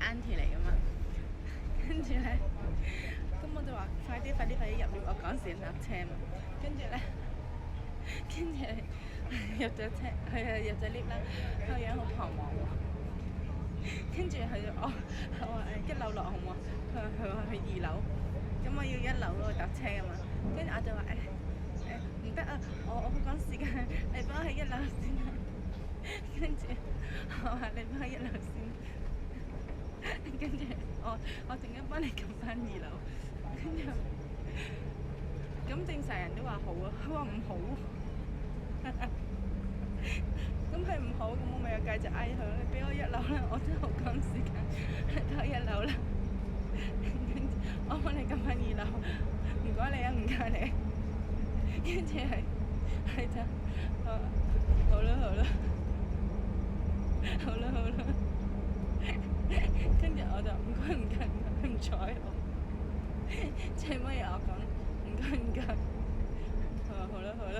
auntie 嚟噶嘛，跟住咧，咁我就話快啲入 lift，我趕時間搭車嘛，跟住咧，入咗車，入咗 lift 啦，佢個樣好彷徨喎，跟住我話一樓落好唔好？佢話去2樓，咁我要1樓嗰度搭車噶嘛，跟住我就話唔得啊，我好趕時間，你幫我喺1樓先啦，跟住我話你幫我1樓先。跟住我陣間幫你撳翻2樓，跟住咁正常人都話好啊，佢話唔好喎，咁佢唔好，咁我咪又繼續嗌佢，你俾我1樓啦，我真係好趕時間，到1樓啦，跟住我幫你撳翻2樓，唔該你啊，唔該你，跟住係就好啦，跟住我就唔該，佢唔睬我，最尾我講唔該，佢話好啦。